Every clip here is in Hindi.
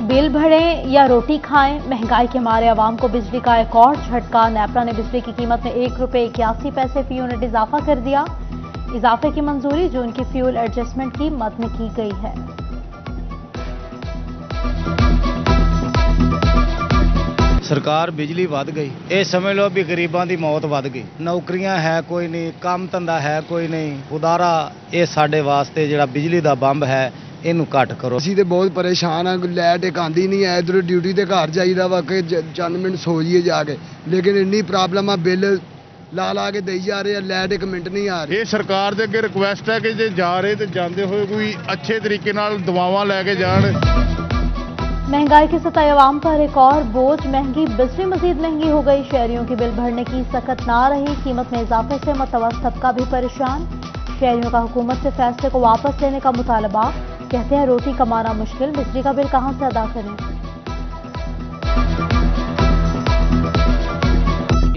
बिल भरें या रोटी खाएं, महंगाई के मारे आवाम को बिजली का एक और झटका। नेपरा ने बिजली की कीमत में ₹1.81 फी यूनिट इजाफा कर दिया। इजाफे की मंजूरी जून की फ्यूल एडजस्टमेंट की मद में की गई है। सरकार बिजली वध गई, ये समझ लो भी गरीबां दी मौत वध गई। नौकरियां है कोई नहीं, काम धंधा है कोई नहीं। खुदारा ये साडे वास्ते जिहड़ा बिजली दा बंब है ਇਹਨੂੰ ਘੱਟ ਕਰੋ। ਅਸੀਂ ਤੇ ਬਹੁਤ ਪਰੇਸ਼ਾਨ ਆ, ਲਾਈਟ ਇੱਕ ਆਂਦੀ ਨਹੀਂ ਹੈ। ਇਧਰ ਡਿਊਟੀ ਤੇ ਘਰ ਜਾਈਦਾ ਵਾ ਕਿ ਚੰਦ ਮਿੰਟ ਸੋ ਜਾਈਏ ਜਾ ਕੇ, ਲੇਕਿਨ ਇੰਨੀ ਪ੍ਰੋਬਲਮ ਆ, ਬਿੱਲ ਲਾ ਕੇ ਦੇਈ ਜਾ ਰਹੇ ਆ, ਲਾਈਟ ਇੱਕ ਮਿੰਟ ਨਹੀਂ ਆ ਰਹੀ। ਇਹ ਸਰਕਾਰ ਦੇ ਅੱਗੇ ਰਿਕੁਐਸਟ ਹੈ ਕਿ ਜੇ ਜਾ ਰਹੇ ਤੇ ਜਾਂਦੇ ਹੋਏ ਕੋਈ ਅੱਛੇ ਤਰੀਕੇ ਨਾਲ ਦਵਾਵਾਂ ਲੈ ਕੇ ਜਾਣ। महंगाई के सताए अवाम पर एक और बोझ, महंगी बिजली मजीद महंगी हो गई। शहरियों की बिल भरने की सकत ना रही। कीमत में इजाफे से मतवस्त तबका भी परेशान। शहरियों का हुकूमत से फैसले को वापस लेने का मुतालबा। कहते हैं रोटी कमाना मुश्किल, बिजली का बिल कहां से अदा करें।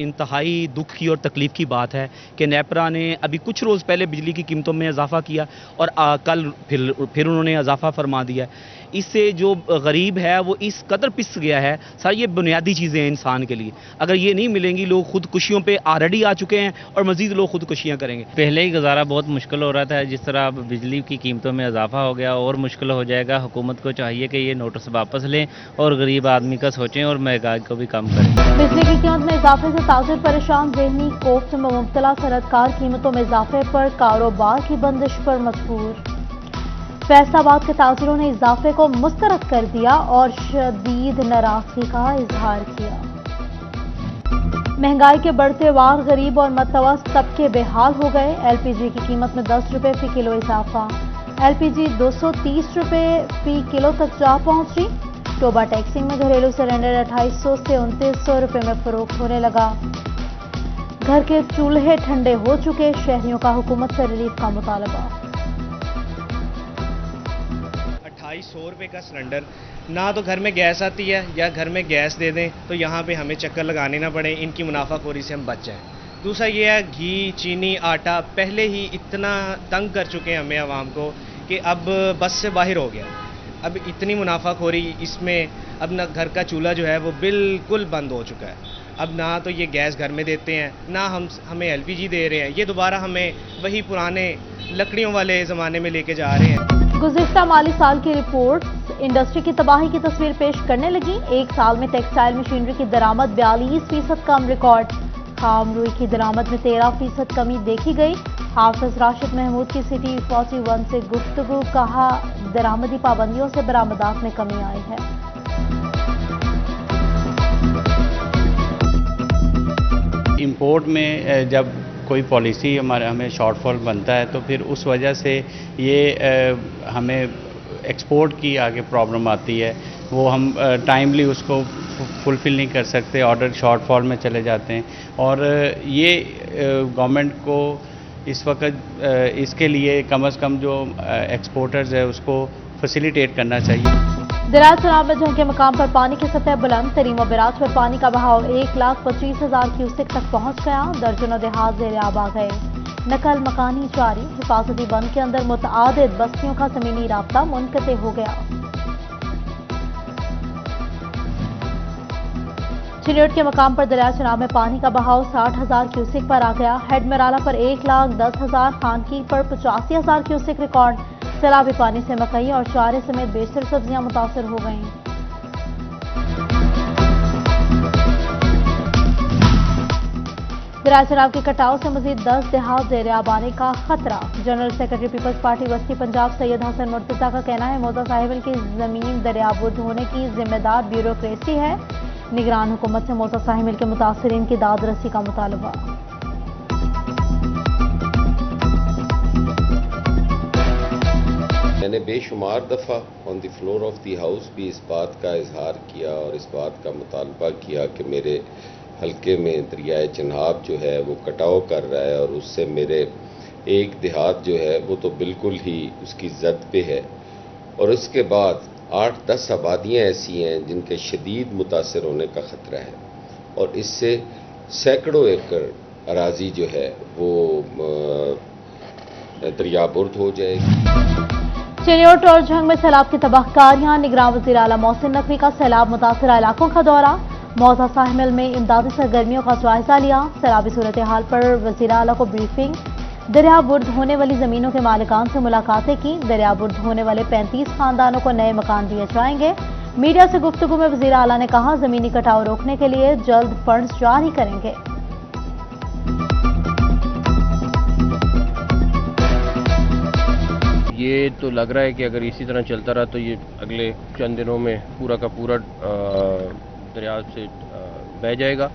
इंतहाई दुख की और तकलीफ की बात है कि नेपरा ने अभी कुछ रोज़ पहले बिजली की कीमतों में इजाफा किया और कल फिर उन्होंने इजाफा फरमा दिया। इससे जो गरीब है वो इस कदर पिस गया है। सर ये बुनियादी चीज़ें हैं इंसान के लिए, अगर ये नहीं मिलेंगी लोग खुदकुशियों पे ऑलरेडी आ चुके हैं और मज़ीद लोग खुदकुशियाँ करेंगे। पहले ही गुजारा बहुत मुश्किल हो रहा था, जिस तरह अब बिजली की कीमतों में इजाफा हो गया और मुश्किल हो जाएगा। हुकूमत को चाहिए कि ये नोटिस वापस लें और गरीब आदमी का सोचें और महंगाई को भी कम करें। बिजली की कीमत में इजाफे से ताजिर परेशान, ज़हनी कोफ्त में मुब्तला सनअतकार कीमतों में इजाफे पर कारोबार की बंदिश पर मजबूर। फैसलाबाद के ताजिरों ने इजाफे को मुस्तरद कर दिया और शदीद नाराजगी का इजहार किया। महंगाई के बढ़ते वार गरीब और मतवस्त तबके बेहाल हो गए। एलपीजी की कीमत में ₹10 फी किलो इजाफा। एलपीजी ₹230 फी किलो तक जा पहुंची। टोबा टैक्सिंग में घरेलू सिलेंडर 2800 से ₹2900 में फरोख्त होने लगा। घर के चूल्हे ठंडे हो चुके। शहरियों का हुकूमत से रिलीफ का मुतालबा। ₹250 का सिलेंडर, ना तो घर में गैस आती है या घर में गैस दे दें तो यहाँ पे हमें चक्कर लगाने ना पड़े, इनकी मुनाफाखोरी से हम बच जाएं। दूसरा ये है घी, चीनी, आटा पहले ही इतना तंग कर चुके हैं हमें आवाम को कि अब बस से बाहर हो गया। अब इतनी मुनाफाखोरी इसमें, अब ना घर का चूल्हा जो है वो बिल्कुल बंद हो चुका है। अब ना तो ये गैस घर में देते हैं, ना हमें एलपीजी दे रहे हैं। ये दोबारा हमें वही पुराने लकड़ियों वाले ज़माने में लेके जा रहे हैं। गुज़िश्ता माली साल की रिपोर्ट इंडस्ट्री की तबाही की तस्वीर पेश करने लगी। एक साल में टेक्सटाइल मशीनरी की दरामद 42% कम रिकॉर्ड। खाम रुई की दरामद में 13% कमी देखी गई। हाफिज राशिद महमूद की सिटी 41 से गुफ्तगू, कहा दरामदी पाबंदियों से बरामदात में कमी आई है। इंपोर्ट में जब कोई पॉलिसी हमें शॉर्टफॉल बनता है तो फिर उस वजह से ये हमें एक्सपोर्ट की आगे प्रॉब्लम आती है। वो हम टाइमली उसको फुलफ़िल नहीं कर सकते, ऑर्डर शॉर्टफॉल में चले जाते हैं। और ये गवर्नमेंट को इस वक्त इसके लिए कम से कम जो एक्सपोर्टर्स है उसको फैसिलिटेट करना चाहिए। दरिया चनाब में जंग के मकाम पर पानी की सतह बुलंद। तरीम और बिराज पर पानी का बहाव 1,25,000 क्यूसेक तक पहुंच गया। दर्जनों देहात ज़ेर-आब आ गए। नकल मकानी जारी। हिफाजती बंद के अंदर मुतआदिद बस्तियों का ज़मीनी राब्ता मुनक़ते हो गया। चिलियट के मकाम पर दरिया चनाब में पानी का बहाव 60,000 क्यूसेक पर आ गया। हेड मराला पर 1,10,000, खानकी पर 85,000 क्यूसेक रिकॉर्ड। सैलाबी पानी से मकई और चारे समेत बेशतर सब्जियां मुतासर हो गईं। दरिया चनाब के कटाव से मजीद 10 देहात ज़ेर-आब आने का खतरा। जनरल सेक्रेटरी पीपल्स पार्टी वस्ती पंजाब सैयद हसन मुर्तज़ा का कहना है मौदा साहिबल की जमीन दरियाबुर्द होने की जिम्मेदार ब्यूरोक्रेसी है। निगरान हुकूमत से मौदा साहिबल के मुतासरीन की दाद रसी का मुतालबा। मैंने बेशुमार दफ़ा on the floor of the house भी इस बात का इजहार किया और इस बात का मुतालबा किया कि मेरे हल्के में दरियाए चनाब जो है वो कटाव कर रहा है और उससे मेरे एक देहात जो है वो तो बिल्कुल ही उसकी जद पे है। और उसके बाद 8-10 आबादियाँ ऐसी हैं जिनके शदीद मुतासर होने का ख़तरा है और इससे सैकड़ों एकड़ अराजी जो है वो दरियाबुर्द हो जाएगी। चिन्योट और झंग में सैलाब की तबाहकारियां। निगरान वज़ीर आला मोहसिन नकवी का सैलाब मुतासरा इलाकों का दौरा। मौजा साहिमिल में इमदादी सरगर्मियों का जायजा लिया। सैलाबी सूरत हाल पर वज़ीर आला को ब्रीफिंग। दरिया बुर्द होने वाली जमीनों के मालिकान से मुलाकातें की। दरिया बुर्द होने वाले 35 खानदानों को नए मकान दिए जाएंगे। मीडिया से गुफ्तगू में वज़ीर आला ने कहा, जमीनी कटाव रोकने के लिए जल्द फंड्स जारी करेंगे। ये तो लग रहा है कि अगर इसी तरह चलता रहा तो ये अगले चंद दिनों में पूरा का पूरा दरिया से बह जाएगा।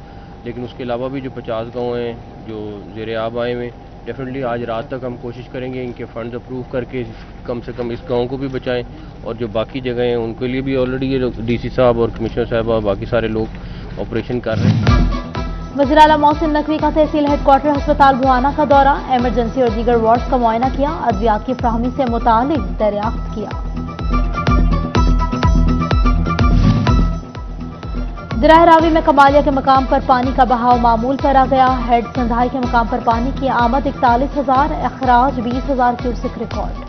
लेकिन उसके अलावा भी जो 50 गाँव हैं जो ज़ेर-ए-आब आए हुए, डेफिनेटली आज रात तक हम कोशिश करेंगे इनके फंड्स अप्रूव करके कम से कम इस गांव को भी बचाएं, और जो बाकी जगह हैं उनके लिए भी ऑलरेडी ये डीसी साहब और कमिश्नर साहब और बाकी सारे लोग ऑपरेशन कर रहे हैं। वज़ीर आला मोहसिन नकवी का तहसील हेडक्वार्टर अस्पताल बुआना का दौरा। एमरजेंसी और दीगर वार्ड्स का मुआयना किया। अद्वियात की फ्राहमी से मुतालिक दरियाफ्त किया। दराह रावी में कमालिया के मकाम पर पानी का बहाव मामूल पर आ गया। हेड संधाई के मकाम पर पानी की आमद 41,000, अखराज 20,000 क्यूसेक रिकॉर्ड।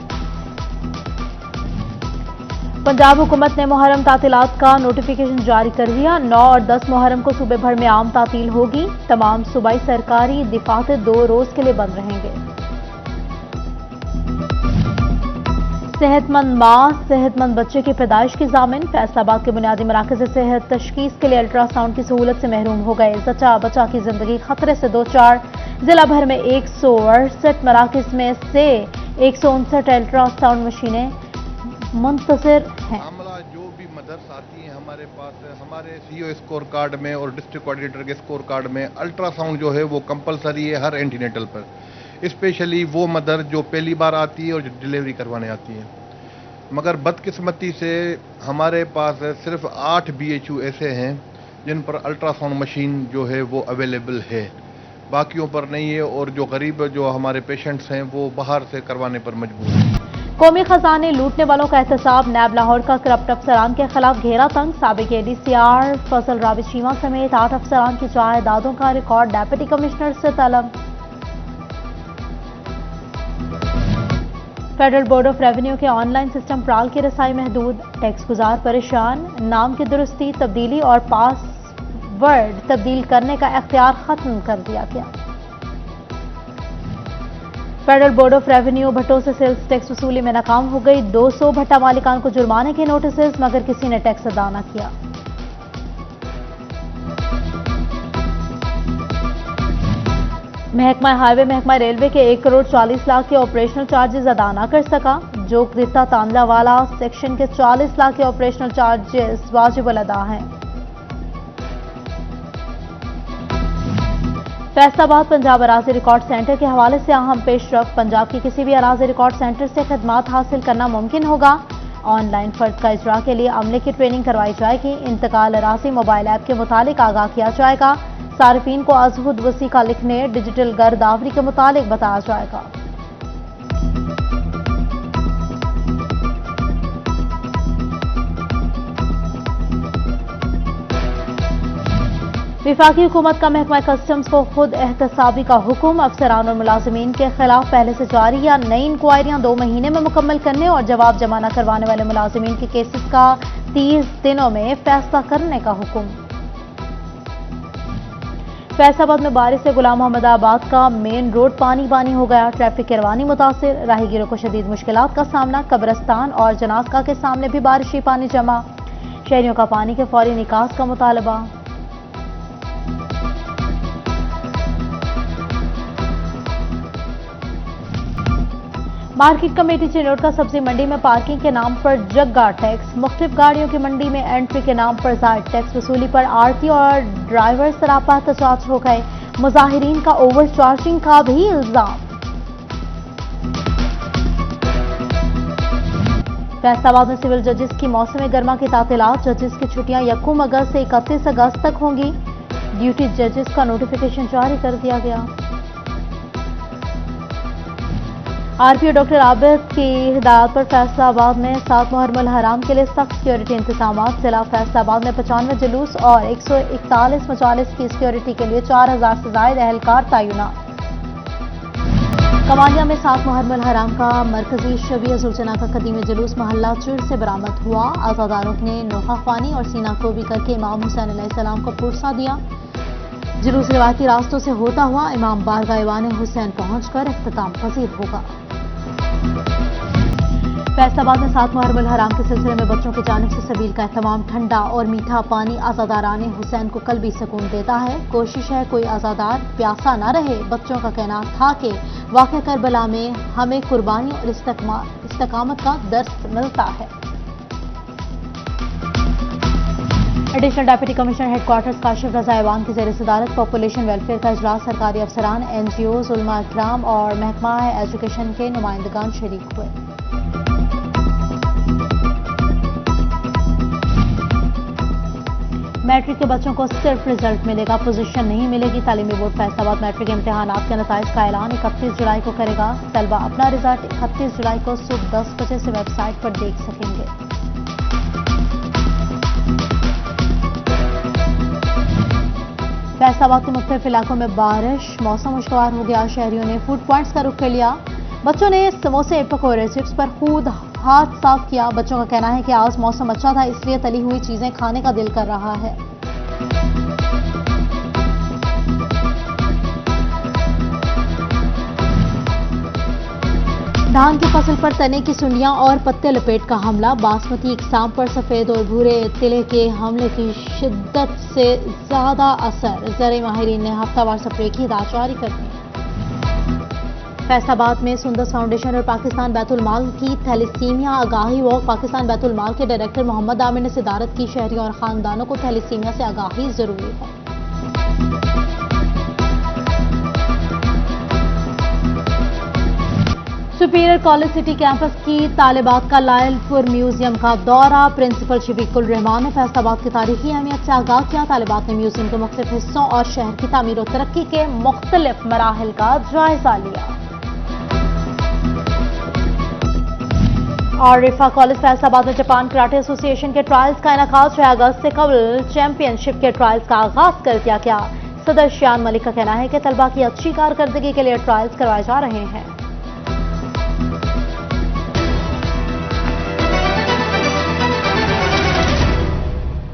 पंजाब हुकूमत ने मुहर्रम तातीलात का नोटिफिकेशन जारी कर दिया। 9 और 10 मुहर्रम को सूबे भर में आम तातील होगी। तमाम सूबाई सरकारी दिफाते 2 रोज के लिए बंद रहेंगे। सेहतमंद माँ सेहतमंद बच्चे की पैदाइश की जामिन। फैसलाबाद के बुनियादी मराकज़ सेहत तशखीस के लिए अल्ट्रासाउंड की सहूलत से महरूम हो गए। जचा बचा की जिंदगी खतरे से 2-4। जिला भर में 168 मराकज़ में से 159 अल्ट्रासाउंड मशीनें मुंतशिर हैं। मामला जो भी मदर्स आती हैं हमारे पास, हमारे सीओ स्कोर कार्ड में और डिस्ट्रिक्ट कोऑर्डिनेटर के स्कोर कार्ड में अल्ट्रासाउंड जो है वो कंपलसरी है हर एंटीनेटल पर, स्पेशली वो मदर जो पहली बार आती है और जो डिलीवरी करवाने आती है। मगर बदकिस्मती से हमारे पास सिर्फ 8 BHU ऐसे हैं जिन पर अल्ट्रासाउंड मशीन जो है वो अवेलेबल है, बाकियों पर नहीं है। और जो गरीब जो हमारे पेशेंट्स हैं वो बाहर से करवाने पर मजबूर हैं। कौमी खजाने लूटने वालों का एहतसाब। नैब लाहौर का करप्ट अफसरान के खिलाफ घेरा तंग। साबिक ADCR फजल रावी शीमा समेत 8 अफसरान की जायदादों का रिकॉर्ड डेप्यूटी कमिश्नर से तलब। फेडरल बोर्ड ऑफ रेवेन्यू के ऑनलाइन सिस्टम प्राल की रसाई महदूद। टैक्स गुजार परेशान। नाम की दुरुस्ती, तब्दीली और पासवर्ड तब्दील करने का इख्तियार खत्म कर दिया गया। फेडरल बोर्ड ऑफ रेवेन्यू भट्टों से सेल्स टैक्स वसूली में नाकाम हो गई। 200 भट्टा मालिकान को जुर्माने के नोटिस, मगर किसी ने टैक्स अदा न किया। महकमा हाईवे महकमा रेलवे के 1 करोड़ 40 लाख के ऑपरेशनल चार्जेस अदा न कर सका। जोक दिता तांदलावाला सेक्शन के 40 लाख के ऑपरेशनल चार्जेस वाजिब अदा हैं। फैसलाबाद पंजाब अराजी रिकॉर्ड सेंटर के हवाले से अहम पेशरफ। पंजाब के किसी भी अराजी रिकॉर्ड सेंटर से खदमात हासिल करना मुमकिन होगा। ऑनलाइन फर्ज का इजरा के लिए अमले की ट्रेनिंग करवाई जाएगी। इंतकाल अराजी मोबाइल ऐप के मुतालिक आगाह किया जाएगा। सारिफीन को अजहुद वसीका लिखने, डिजिटल गर्दावरी के मुतालिक बताया जाएगा। विफाकी हुकूमत का महकमा कस्टम्स को खुद एहतसाबी का हुक्म। अफसरान और मुलाजिमीन के खिलाफ पहले से जारी या नई इंक्वायरियां 2 महीने में मुकम्मल करने और जवाब जमा न करवाने वाले मुलाजिमीन के केसेस का 30 दिनों में फैसला करने का हुक्म। फैसलाबाद में बारिश से गुलाम मोहम्मदाबाद का मेन रोड पानी पानी हो गया। ट्रैफिक की रवानी मुतासिर। राहगीरों को शदीद मुश्किलात का सामना। कब्रस्तान और जनाजगा के सामने भी बारिशी पानी जमा। शहरियों का पानी के फौरी निकास का मुतालबा। मार्केट कमेटी चिन्योट का सब्जी मंडी में पार्किंग के नाम पर जग्गा टैक्स। मुख्तलिफ गाड़ियों की मंडी में एंट्री के नाम पर जायद टैक्स वसूली पर आरटी और ड्राइवर सरापा एहतजाज हो गए। मुजाहिरीन का ओवर चार्जिंग का भी इल्जाम। फैसलाबाद में सिविल जजेस की मौसम गर्मा की तातीलात। जजेस की छुट्टियां 1 अगस्त से 31 अगस्त तक होंगी। ड्यूटी जजेस का नोटिफिकेशन जारी कर दिया गया। आरपीओ डॉक्टर आबिद की हिदायत पर फैसलाबाद में 7 मुहर्रम हराम के लिए सख्त सिक्योरिटी इंतजाम। जिला फैसलाबाद में 95 जुलूस और 141 मजालिस की सिक्योरिटी के लिए 4000 से ज्यादा एहलकार तैनात। कमालिया में 7 मुहर्रम हराम का मरकजी शबीह सुलचना का कदीमी जुलूस महल्ला चिड़ से बरामद हुआ। आजादारों ने नोहा ख्वानी और सीना को भी करके इमाम हुसैन अलैहिस्सलाम को पुरसा दिया। जुलूस रिवायती रास्तों से होता हुआ इमाम बारगाह ईवान हुसैन पहुंचकर इख्तिताम पजीर होगा। फैसलाबाद में 7 मुहर्रम हराम के सिलसिले में बच्चों की जानिब से सबील का एहतमाम। ठंडा और मीठा पानी आज़ादारान हुसैन को कल्बी सुकून देता है। कोशिश है कोई आज़ादार प्यासा न रहे। बच्चों का कहना था कि वाक़या करबला में हमें कुर्बानी और इस्तकामत का दर्स मिलता है। Additional deputy commissioner headquarters Kashif Raza Awan की ज़ेर सदारत पॉपुलेशन वेलफेयर का इजलास सरकारी अफसरान, NGOs, उलमा इकराम और महकमा एजुकेशन के नुमाइंदगान शरीक हुए। मैट्रिक के बच्चों को सिर्फ रिजल्ट मिलेगा, पोजीशन नहीं मिलेगी। तालीमी बोर्ड फैसलाबाद मैट्रिक इम्तिहानात के नताइज का ऐलान 31 जुलाई को करेगा। तलबा अपना रिजल्ट 31 जुलाई को सुबह 10 बजे से वेबसाइट पर देख सकेंगे। फैसलाबाद के मुख्तलिफ इलाकों में बारिश, मौसम खुशगवार हो गया। शहरियों ने फूड पॉइंट्स का रुख कर लिया। बच्चों ने समोसे, पकौड़े, चिप्स पर खुद हाथ साफ किया। बच्चों का कहना है कि आज मौसम अच्छा था, इसलिए तली हुई चीजें खाने का दिल कर रहा है। धान की फसल पर तने की सुंडियां और पत्ते लपेट का हमला। बासमती इकसाम पर सफेद और भूरे तिले के हमले की शिद्दत से ज्यादा असर। ज़राई माहिरीन ने हफ्तावार स्प्रे की हिदायत जारी कर दी। फैसलाबाद में सुंदस फाउंडेशन और पाकिस्तान बैतुल माल की थैलीसीमिया आगाही वॉक। पाकिस्तान बैतुल माल के डायरेक्टर मोहम्मद आमिर ने सिदारत की। शहरियों और खानदानों को थैलीसीमिया से आगाही जरूरी है। सुपीरियर कॉलेज सिटी कैंपस की तालिबात का लायलपुर म्यूजियम का दौरा। प्रिंसिपल शफीकुल रहमान ने फैसलाबाद की तारीखी अहमियत से आगाह किया। तालिबात ने म्यूजियम के मुख्तलिफ हिस्सों और शहर की तामीर और तरक्की के मुख्तलिफ मराहिल का जायजा लिया। और रिफा कॉलेज फैसलाबाद में जापान कराटे एसोसिएशन के ट्रायल्स का इनेकाद 6 अगस्त से कबल चैंपियनशिप के ट्रायल्स का आगाज कर दिया गया। सदर शियान मलिक का कहना है कि तलबा की अच्छी कारकर्दगी के लिए ट्रायल्स करवाए जा रहे हैं।